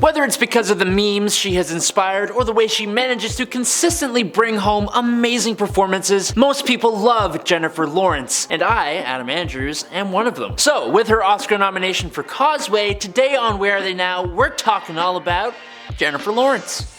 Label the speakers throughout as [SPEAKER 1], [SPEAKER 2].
[SPEAKER 1] Whether it's because of the memes she has inspired or the way she manages to consistently bring home amazing performances, most people love Jennifer Lawrence, and I, Adam Andrews, am one of them. So, with her Oscar nomination for Causeway, today on Where Are They Now, we're talking all about Jennifer Lawrence.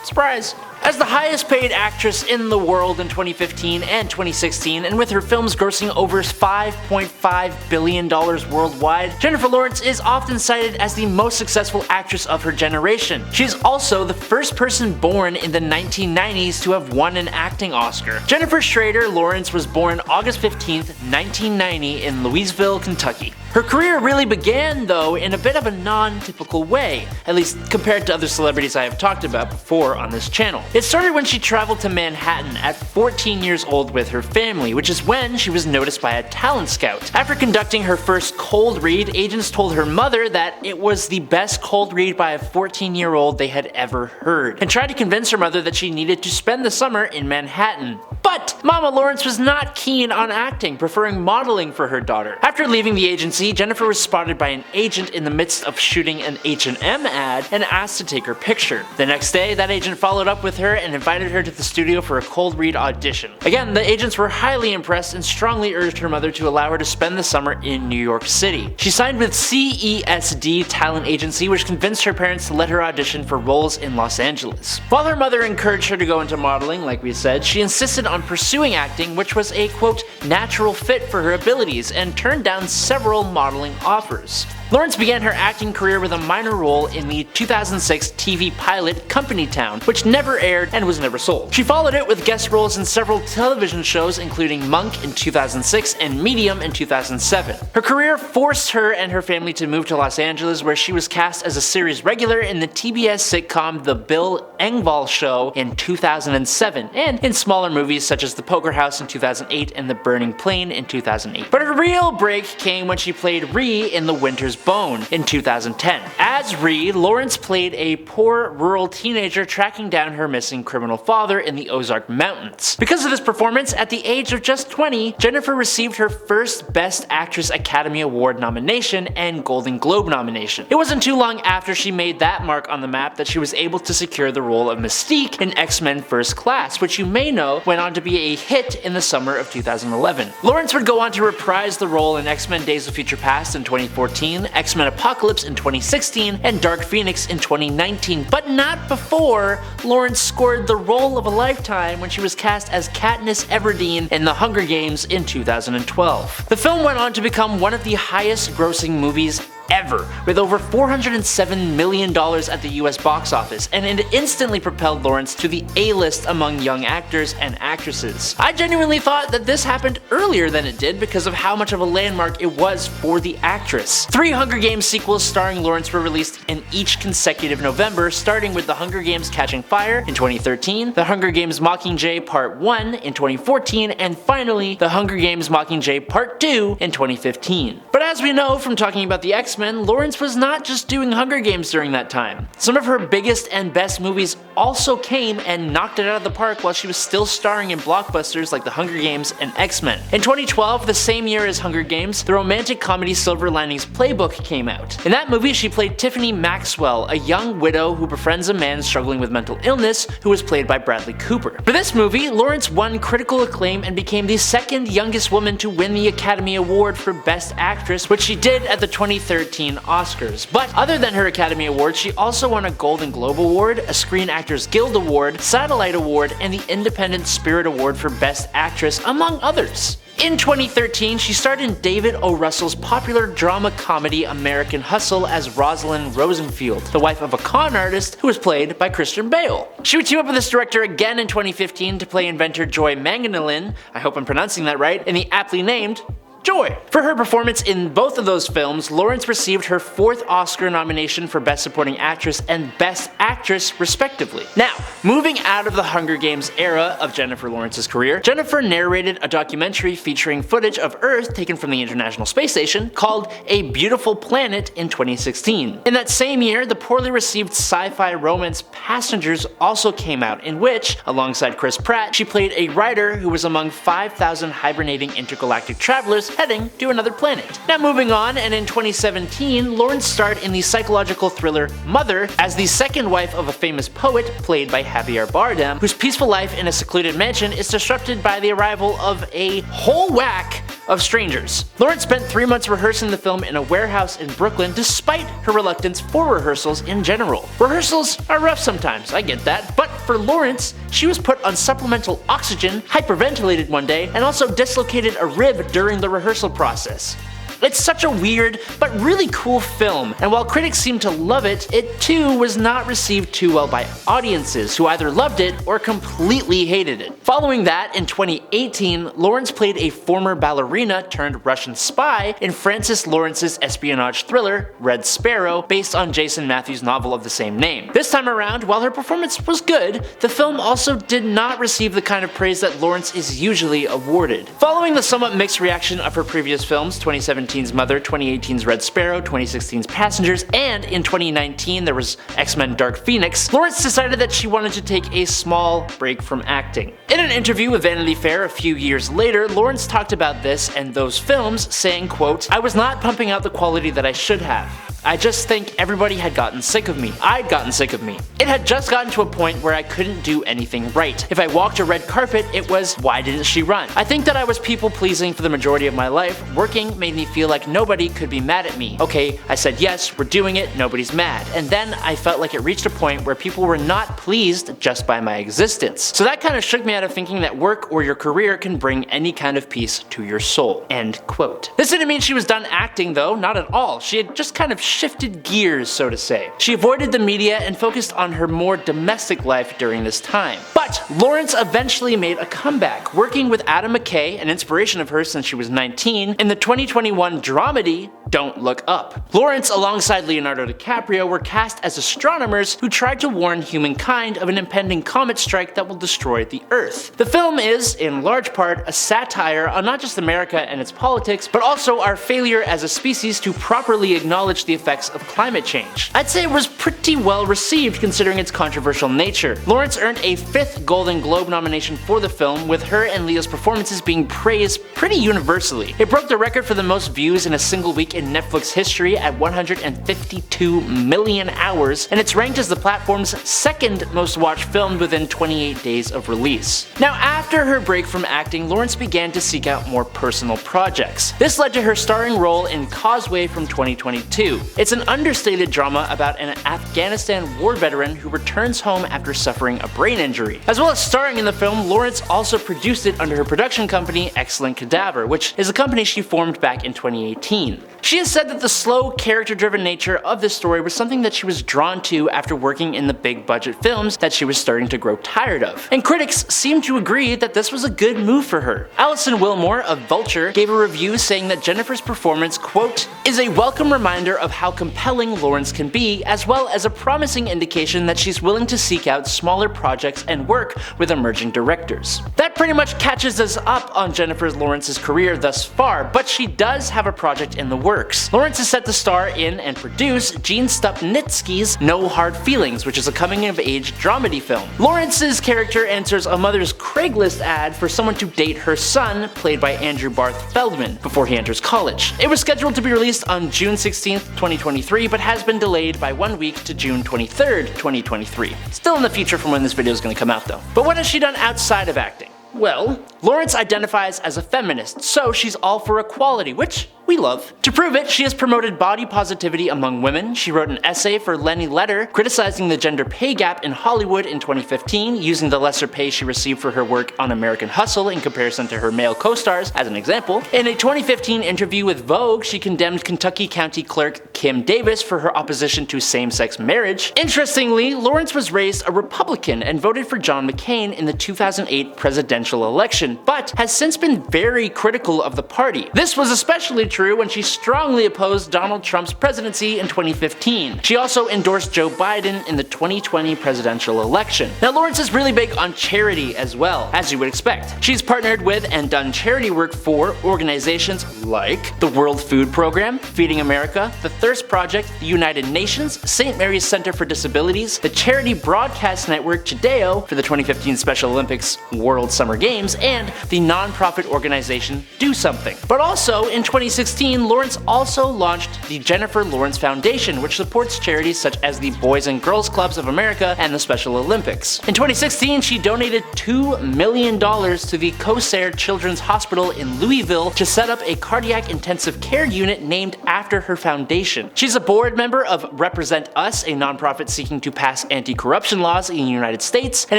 [SPEAKER 1] Surprise! As the highest paid actress in the world in 2015 and 2016, and with her films grossing over $5.5 billion worldwide, Jennifer Lawrence is often cited as the most successful actress of her generation. She is also the first person born in the 1990s to have won an acting Oscar. Jennifer Schrader Lawrence was born August 15, 1990 in Louisville, Kentucky. Her career really began, though, in a bit of a non-typical way, at least compared to other celebrities I have talked about before on this channel. It started when she traveled to Manhattan at 14 years old with her family, which is when she was noticed by a talent scout. After conducting her first cold read, agents told her mother that it was the best cold read by a 14-year-old they had ever heard, and tried to convince her mother that she needed to spend the summer in Manhattan. But Mama Lawrence was not keen on acting, preferring modeling for her daughter. After leaving the agency, Jennifer was spotted by an agent in the midst of shooting an H&M ad and asked to take her picture. The next day, that agent followed up with her and invited her to the studio for a cold read audition. Again, the agents were highly impressed and strongly urged her mother to allow her to spend the summer in New York City. She signed with CESD Talent Agency, which convinced her parents to let her audition for roles in Los Angeles. While her mother encouraged her to go into modeling, like we said, she insisted on pursuing acting, which was a quote, natural fit for her abilities, and turned down several modeling offers. Lawrence began her acting career with a minor role in the 2006 TV pilot Company Town, which never aired and was never sold. She followed it with guest roles in several television shows, including Monk in 2006 and Medium in 2007. Her career forced her and her family to move to Los Angeles, where she was cast as a series regular in the TBS sitcom The Bill Engvall Show in 2007, and in smaller movies such as The Poker House in 2008 and The Burning Plane in 2008. But her real break came when she played Ree in The Winter's Bone in 2010. As Ree, Lawrence played a poor rural teenager tracking down her missing criminal father in the Ozark Mountains. Because of this performance, at the age of just 20, Jennifer received her first Best Actress Academy Award nomination and Golden Globe nomination. It wasn't too long after she made that mark on the map that she was able to secure the role of Mystique in X-Men First Class, which you may know went on to be a hit in the summer of 2011. Lawrence would go on to reprise the role in X-Men Days of Future Past in 2014, X-Men Apocalypse in 2016, and Dark Phoenix in 2019, but not before Lawrence scored the role of a lifetime when she was cast as Katniss Everdeen in The Hunger Games in 2012. The film went on to become one of the highest grossing movies ever, with over $407 million at the US box office, and it instantly propelled Lawrence to the A-list among young actors and actresses. I genuinely thought that this happened earlier than it did because of how much of a landmark it was for the actress. 3 Hunger Games sequels starring Lawrence were released in each consecutive November, starting with The Hunger Games Catching Fire in 2013, The Hunger Games Mockingjay Part 1 in 2014, and finally, The Hunger Games Mockingjay Part 2 in 2015. But as we know from talking about the X-Men, Lawrence was not just doing Hunger Games during that time. Some of her biggest and best movies also came and knocked it out of the park while she was still starring in blockbusters like The Hunger Games and X-Men. In 2012, the same year as Hunger Games, the romantic comedy Silver Linings Playbook came out. In that movie, she played Tiffany Maxwell, a young widow who befriends a man struggling with mental illness who was played by Bradley Cooper. For this movie, Lawrence won critical acclaim and became the second youngest woman to win the Academy Award for Best Actress, which she did at the 2013 Oscars. But other than her Academy Award, she also won a Golden Globe Award, a Screen Actors Guild Award, Satellite Award, and the Independent Spirit Award for Best Actress, among others. In 2013, she starred in David O. Russell's popular drama comedy American Hustle as Rosalind Rosenfield, the wife of a con artist who was played by Christian Bale. She would team up with this director again in 2015 to play inventor Joy Manganiello, I hope I'm pronouncing that right, in the aptly named Joy. For her performance in both of those films, Lawrence received her 4th Oscar nomination for Best Supporting Actress and Best Actress, respectively. Now, moving out of the Hunger Games era of Jennifer Lawrence's career, Jennifer narrated a documentary featuring footage of Earth taken from the International Space Station called A Beautiful Planet in 2016. In that same year, the poorly received sci-fi romance Passengers also came out, in which, alongside Chris Pratt, she played a writer who was among 5,000 hibernating intergalactic travelers heading to another planet. Now moving on, and in 2017, Lawrence starred in the psychological thriller Mother as the second wife of a famous poet played by Javier Bardem, whose peaceful life in a secluded mansion is disrupted by the arrival of a whole whack of strangers. Lawrence spent 3 months rehearsing the film in a warehouse in Brooklyn despite her reluctance for rehearsals in general. Rehearsals are rough sometimes, I get that, but for Lawrence, she was put on supplemental oxygen, hyperventilated one day, and also dislocated a rib during the rehearsal process. It's such a weird, but really cool film, and while critics seem to love it, it too was not received too well by audiences who either loved it or completely hated it. Following that, in 2018, Lawrence played a former ballerina turned Russian spy in Francis Lawrence's espionage thriller, Red Sparrow, based on Jason Matthews' novel of the same name. This time around, while her performance was good, the film also did not receive the kind of praise that Lawrence is usually awarded. Following the somewhat mixed reaction of her previous films, 2017's Mother, 2018's Red Sparrow, 2016's Passengers, and in 2019 there was X-Men Dark Phoenix, Lawrence decided that she wanted to take a small break from acting. In an interview with Vanity Fair a few years later, Lawrence talked about this and those films, saying, quote, "I was not pumping out the quality that I should have. I just think everybody had gotten sick of me. I'd gotten sick of me. It had just gotten to a point where I couldn't do anything right. If I walked a red carpet, it was, why didn't she run? I think that I was people pleasing for the majority of my life. Working made me feel like nobody could be mad at me. Okay, I said yes, we're doing it, nobody's mad. And then I felt like it reached a point where people were not pleased just by my existence. So that kind of shook me out of thinking that work or your career can bring any kind of peace to your soul." End quote. This didn't mean she was done acting though, not at all. She had just kind of shifted gears, so to say. She avoided the media and focused on her more domestic life during this time. But Lawrence eventually made a comeback, working with Adam McKay, an inspiration of hers since she was 19, in the 2021 dramedy Don't Look Up. Lawrence, alongside Leonardo DiCaprio, were cast as astronomers who tried to warn humankind of an impending comet strike that will destroy the Earth. The film is, in large part, a satire on not just America and its politics, but also our failure as a species to properly acknowledge the effects of climate change. I'd say it was pretty well received considering its controversial nature. Lawrence earned a 5th Golden Globe nomination for the film, with her and Leo's performances being praised pretty universally. It broke the record for the most views in a single week in Netflix history at 152 million hours, and it's ranked as the platform's 2nd most watched film within 28 days of release. Now, after her break from acting, Lawrence began to seek out more personal projects. This led to her starring role in Causeway from 2022. It's an understated drama about an Afghanistan war veteran who returns home after suffering a brain injury. As well as starring in the film, Lawrence also produced it under her production company Excellent Cadaver, which is a company she formed back in 2018. She has said that the slow, character-driven nature of this story was something that she was drawn to after working in the big-budget films that she was starting to grow tired of. And critics seem to agree that this was a good move for her. Alison Wilmore of Vulture gave a review saying that Jennifer's performance, quote, "is a welcome reminder of how compelling Lawrence can be, as well as a promising indication that she's willing to seek out smaller projects and work with emerging directors." That pretty much catches us up on Jennifer Lawrence's career thus far, but she does have a project in the works. Lawrence is set to star in and produce Gene Stupnitsky's No Hard Feelings, which is a coming-of-age dramedy film. Lawrence's character answers a mother's Craigslist ad for someone to date her son, played by Andrew Barth Feldman, before he enters college. It was scheduled to be released on June 16th, 2023, but has been delayed by 1 week to June 23rd, 2023. Still in the future from when this video is going to come out though. But what has she done outside of acting? Well, Lawrence identifies as a feminist, so she's all for equality, which we love. To prove it, she has promoted body positivity among women. She wrote an essay for Lenny Letter criticizing the gender pay gap in Hollywood in 2015, using the lesser pay she received for her work on American Hustle in comparison to her male co-stars as an example. In a 2015 interview with Vogue, she condemned Kentucky County Clerk Kim Davis for her opposition to same-sex marriage. Interestingly, Lawrence was raised a Republican and voted for John McCain in the 2008 presidential election, but has since been very critical of the party. This was especially true when she strongly opposed Donald Trump's presidency in 2015. She also endorsed Joe Biden in the 2020 presidential election. Now, Lawrence is really big on charity as well, as you would expect. She's partnered with and done charity work for organizations like the World Food Program, Feeding America, the Thirst Project, the United Nations, St. Mary's Center for Disabilities, the charity broadcast network Chideo for the 2015 Special Olympics World Summer Games, and and the non-profit organization Do Something. But also, in 2016, Lawrence also launched the Jennifer Lawrence Foundation, which supports charities such as the Boys and Girls Clubs of America and the Special Olympics. In 2016, she donated $2 million to the Corsair Children's Hospital in Louisville to set up a cardiac intensive care unit named after her foundation. She's a board member of Represent Us, a nonprofit seeking to pass anti-corruption laws in the United States, and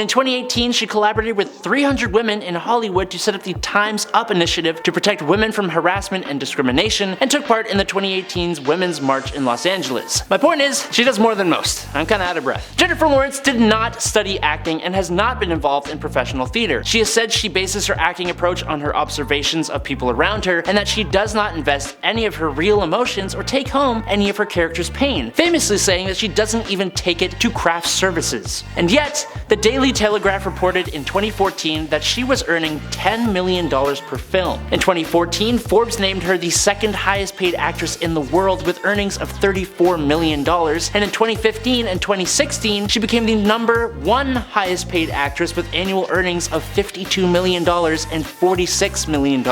[SPEAKER 1] in 2018 she collaborated with 300 women in Hollywood to set up the Time's Up initiative to protect women from harassment and discrimination, and took part in the 2018's Women's March in Los Angeles. My point is, she does more than most. I'm kinda out of breath. Jennifer Lawrence did not study acting and has not been involved in professional theater. She has said she bases her acting approach on her observations of people around her, and that she does not invest any of her real emotions or take home any of her character's pain, famously saying that she doesn't even take it to craft services. And yet, the Daily Telegraph reported in 2014 that she was earning $10 million per film. In 2014, Forbes named her the second highest paid actress in the world with earnings of $34 million, and in 2015 and 2016, she became the #1 highest paid actress with annual earnings of $52 million and $46 million.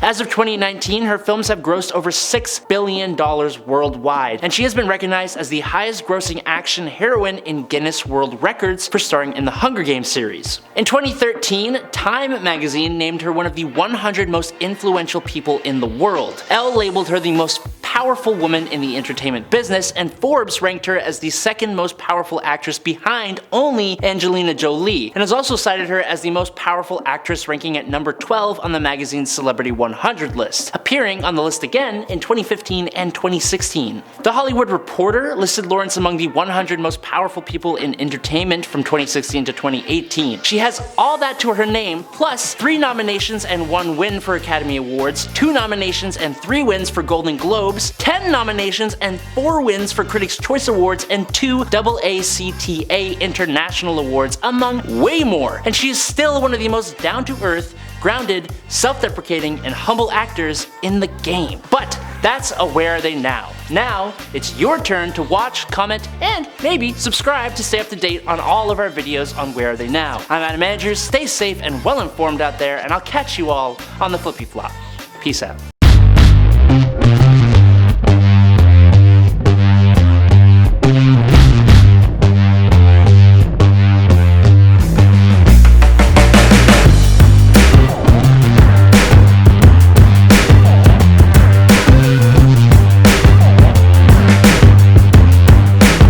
[SPEAKER 1] As of 2019, her films have grossed over $6 billion worldwide, and she has been recognized as the highest grossing action heroine in Guinness World Records for starring in the Hunger Games series. In 2013, Time magazine named her one of the 100 most influential people in the world. Elle labeled her the most powerful woman in the entertainment business, and Forbes ranked her as the second most powerful actress behind only Angelina Jolie, and has also cited her as the most powerful actress, ranking at number 12 on the magazine's Celebrity 100 list, appearing on the list again in 2015 and 2016. The Hollywood Reporter listed Lawrence among the 100 most powerful people in entertainment from 2016 to 2018. She has all that to her name, plus 3 nominations and 1 win for Academy Awards, 2 nominations and 3 wins for Golden Globes, 10 nominations and 4 wins for Critics' Choice Awards, and 2 AACTA International Awards, among way more. And she is still one of the most down-to-earth, grounded, self-deprecating, and humble actors in the game. But that's a Where Are They Now? Now, it's your turn to watch, comment, and maybe subscribe to stay up to date on all of our videos on Where Are They Now. I'm Adam Andrews, stay safe and well informed out there, and I'll catch you all on the flippy flop. Peace out.